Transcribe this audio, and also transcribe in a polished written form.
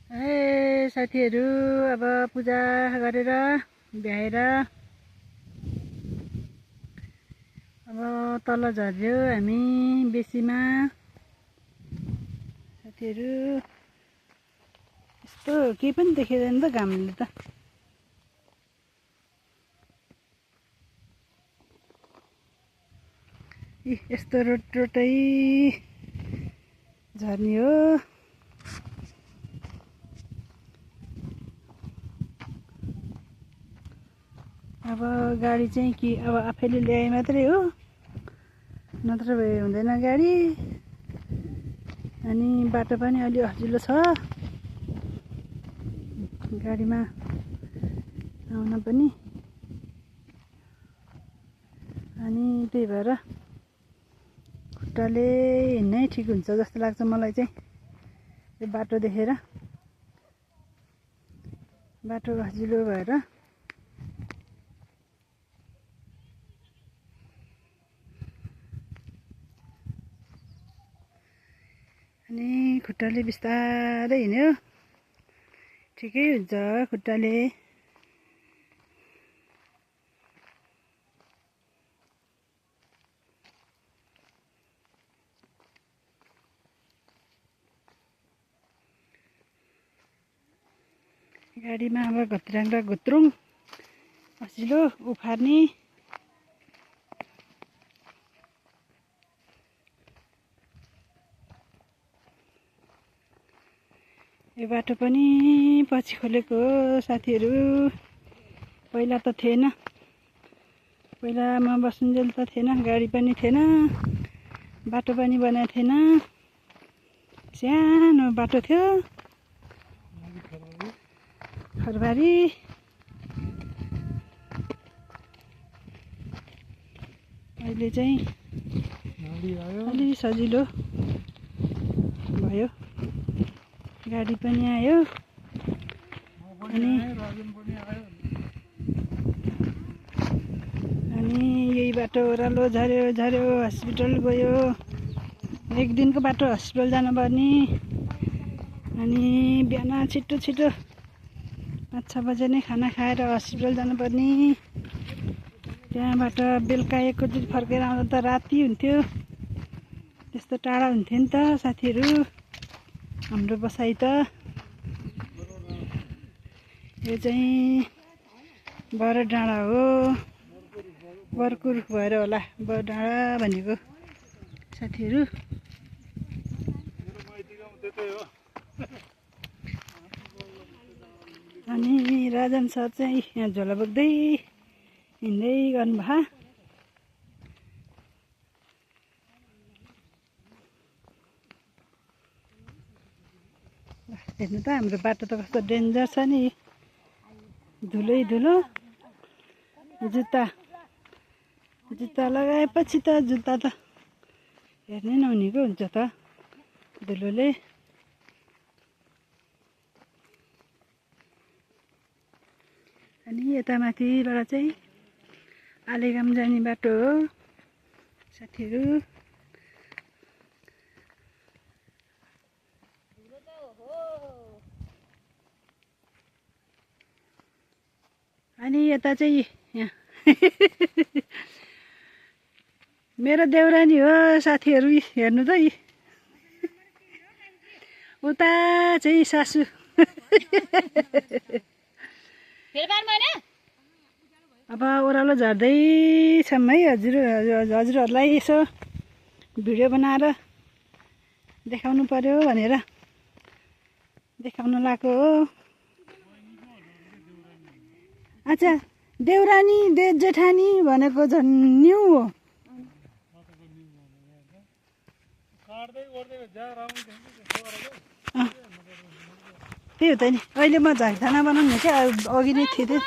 ए साथीहरू अब पूजा गरेर भ्याएर अब तल झर्यो हामी बेसीमा साथीहरू। यस्तो केही पनि देखिँदैन त घामले त। यस्तो रोटै झर्ने हो। अब गाडी चाहिँ कि अब आफैले ल्याए मात्रै हो, नत्र भए हुँदैन गाडी। अनि बाटो पनि अलि हजिलो छ गाडीमा आउन पनि, अनि त्यही भएर खुट्टाले हिँड्नै ठिक हुन्छ जस्तो लाग्छ मलाई चाहिँ। यो बाटो देखेर, बाटो हजिलो भएर अनि खुट्टाले बिस्तारै हिँड्यो ठिकै हुन्छ खुट्टाले। गाडीमा अब घत्राङ र घुत्रुङ हजिलो उफार्ने। यो बाटो पनि पछि खोलेको हो साथीहरू, पहिला त थिएन। पहिला म बसुन्जेल त थिएन, गाडी पनि थिएन, बाटो पनि बनाएको थिएन, सानो बाटो थियो खरबारी। अहिले चाहिँ अलि सजिलो भयो, गाडी पनि आयो अनि यही बाटो ओह्रालो झऱ्यो हस्पिटल गयो। एक दिनको बाटो हस्पिटल जानुपर्ने, अनि बिहान छिटो 5-6 बजे नै खाना खाएर हस्पिटल जानुपर्ने। त्यहाँबाट बेलुका 1 बजी फर्केर आउँदा त राति हुन्थ्यो। त्यस्तो टाढा हुन्थ्यो नि त साथीहरू हाम्रो बसाइ त। यो चाहिँ बरडाँडा हो, बर्कुर भएर होला बरडाँडा भनेको साथीहरू। अनि राजन सर चाहिँ यहाँ झोला बोक्दै हिँड्दै गर्नुभयो। हेर्नु त हाम्रो बाटो त कस्तो डेन्जर छ नि, धुलै धुलो। जुत्ता लगाएपछि त जुत्ता त हेर्नै नहुनेको हुन्छ त धुलोले। अनि यता माथिबाट चाहिँ आलेगाम जाने बाटो हो साथीहरू। अनि यता चाहिँ यहाँ मेरो देउरानी हो साथीहरू, हेर्नु त उता चाहिँ सासू। अब ओह्रालो झर्दैछौँ है हजुरहरूलाई यसो भिडियो बनाएर देखाउनु पर्यो भनेर देखाउन लागेको हो। अच्छा, देउरानी जेठानी भनेको झन् न्यू हो। त्यही हो त नि, अहिले म झाकखाना बनाउनु क्या, अघि नै थिएँ।